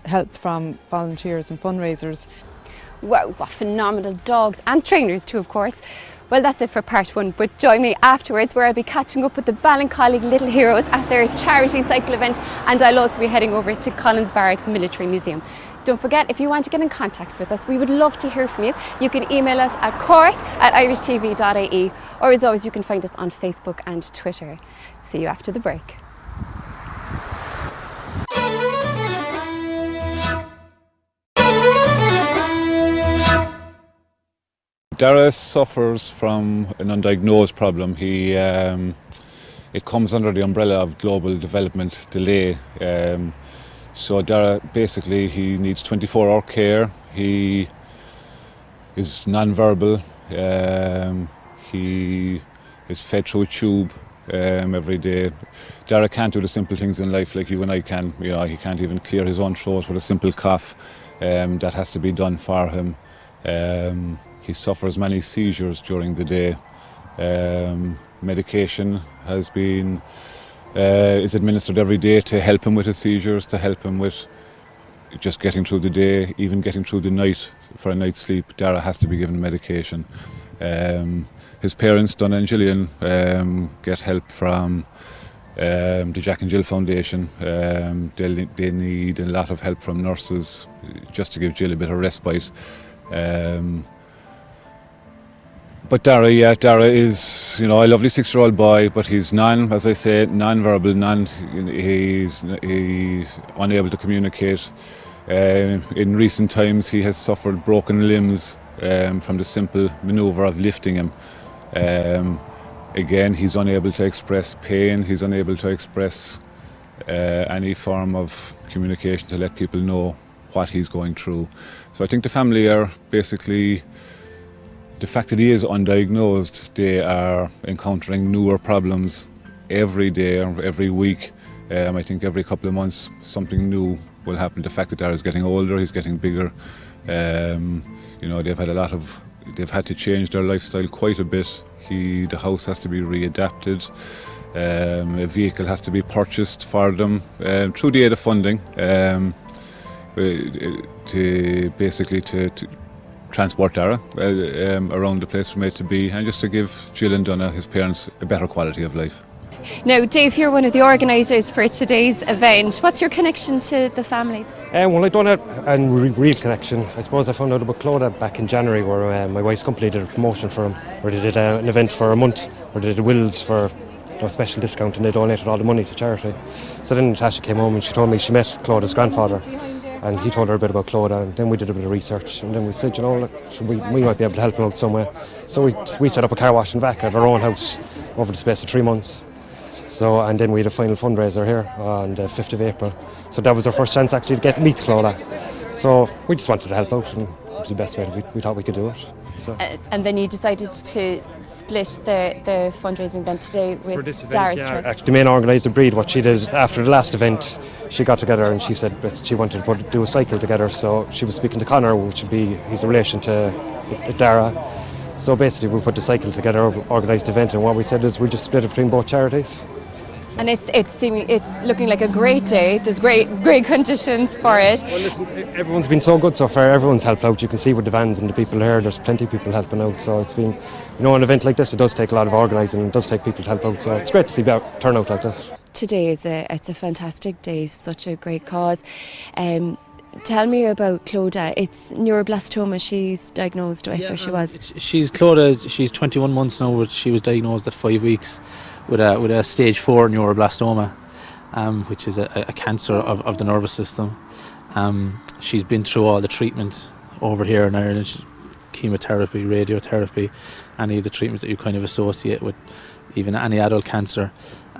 help from volunteers and fundraisers. Wow, what phenomenal dogs and trainers too, of course. Well, that's it for part one, but join me afterwards where I'll be catching up with the Ballincollig Little Heroes at their charity cycle event, and I'll also be heading over to Collins Barracks Military Museum. Don't forget, if you want to get in contact with us, we would love to hear from you. You can email us at cork@irishtv.ie, or as always, you can find us on Facebook and Twitter. See you after the break. Darragh suffers from an undiagnosed problem. It comes under the umbrella of global development delay. So Darragh, basically, he needs 24-hour care. He is non-verbal. He is fed through a tube every day. Darragh can't do the simple things in life like you and I can. You know, he can't even clear his own throat with a simple cough. That has to be done for him. He suffers many seizures during the day. Medication is administered every day to help him with his seizures, to help him with just getting through the day, even getting through the night. For a night's sleep, Darragh has to be given medication. His parents, Donna and Gillian, get help from the Jack and Jill Foundation. They need a lot of help from nurses just to give Jill a bit of respite. But Darragh is, a lovely 6-year-old boy, but he's non-verbal, he's unable to communicate. In recent times, he has suffered broken limbs from the simple manoeuvre of lifting him. Again, he's unable to express pain, he's unable to express any form of communication to let people know what he's going through. So I think the family are basically, the fact that he is undiagnosed, they are encountering newer problems every day or every week. I think every couple of months something new will happen. The fact that Darragh is getting older, he's getting bigger. They've had to change their lifestyle quite a bit. The house has to be readapted. A vehicle has to be purchased for them through the aid of funding. To transport Darragh around the place from A to B, and just to give Jill and Donna, his parents, a better quality of life. Now, Dave, you're one of the organisers for today's event. What's your connection to the families? Well, I don't have a real connection. I suppose I found out about Clodagh back in January, where my wife's company did a promotion for him, where they did an event for a month, where they did wills for a special discount, and they donated all the money to charity. So then Natasha came home and she told me she met Clodagh's grandfather, and he told her a bit about Clodagh, and then we did a bit of research, and then we said, we might be able to help him out somewhere. So we set up a car wash and vac at our own house over the space of 3 months. So, and then we had a final fundraiser here on the 5th of April. So that was our first chance actually to meet Clodagh. So we just wanted to help out, and it was the best way we thought we could do it. So. And then you decided to split the fundraising then today with Darragh's Trust. Actually, the main organiser, Breed, what she did is after the last event, she got together and she said she wanted to do a cycle together. So she was speaking to Connor, which would be his relation to Darragh. So basically we put the cycle together, organised the event, and what we said is we just split it between both charities. And it's looking like a great day. There's great conditions for it. Well, listen, everyone's been so good so far. Everyone's helped out. You can see with the vans and the people here, there's plenty of people helping out. So it's been, an event like this, it does take a lot of organising, and it does take people to help out. So it's great to see turnout like this. Today it's a fantastic day. Such a great cause. Tell me about Clodagh. It's neuroblastoma she's diagnosed with, or she was. She's 21 months now, but she was diagnosed at 5 weeks with a stage 4 neuroblastoma, which is a cancer of the nervous system. She's been through all the treatment over here in Ireland, chemotherapy, radiotherapy, any of the treatments that you kind of associate with even any adult cancer.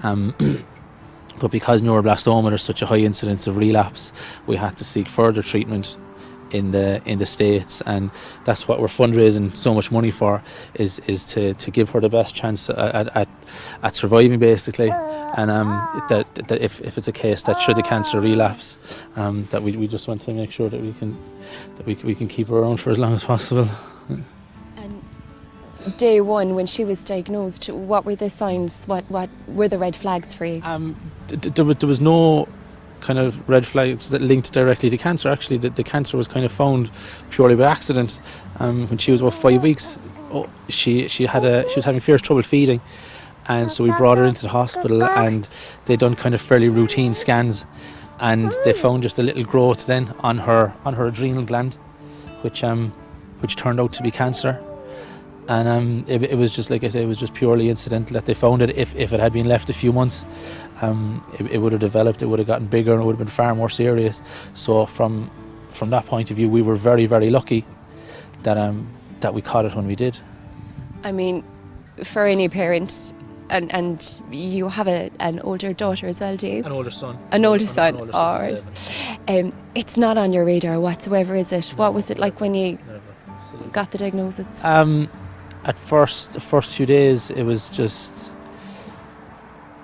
But because neuroblastoma, there's such a high incidence of relapse, we had to seek further treatment in the States, and that's what we're fundraising so much money for, is to give her the best chance at surviving, basically. And that if it's a case that should the cancer relapse, that we just want to make sure that we can keep her around for as long as possible. Day one, when she was diagnosed, what were the signs? What were the red flags for you? There was no kind of red flags that linked directly to cancer. Actually, the cancer was kind of found purely by accident. When she was about 5 weeks, she was having fierce trouble feeding, and so we brought her into the hospital, and they done kind of fairly routine scans, and they found just a little growth then on her adrenal gland, which turned out to be cancer. And it was just, like I say, it was just purely incidental that they found it. If it had been left a few months, it would have developed, it would have gotten bigger, and it would have been far more serious. So from that point of view, we were very, very lucky that we caught it when we did. I mean, for any parent, and you have an older daughter as well, do you? An older son. An older son. An older All son. right. It's not on your radar whatsoever, is it? What was it like when you got the diagnosis? At first, the first few days, it was just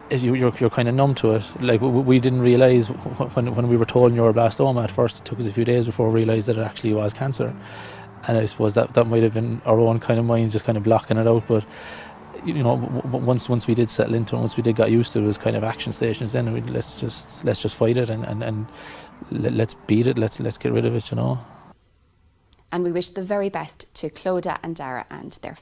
you're kind of numb to it. Like we didn't realise when we were told neuroblastoma at first. It took us a few days before we realised that it actually was cancer. And I suppose that might have been our own kind of minds just kind of blocking it out. But once we did settle into it, once we did get used to it, it was kind of action stations. Then let's just fight it and let's beat it. Let's get rid of it. And we wish the very best to Clodagh and Darragh and their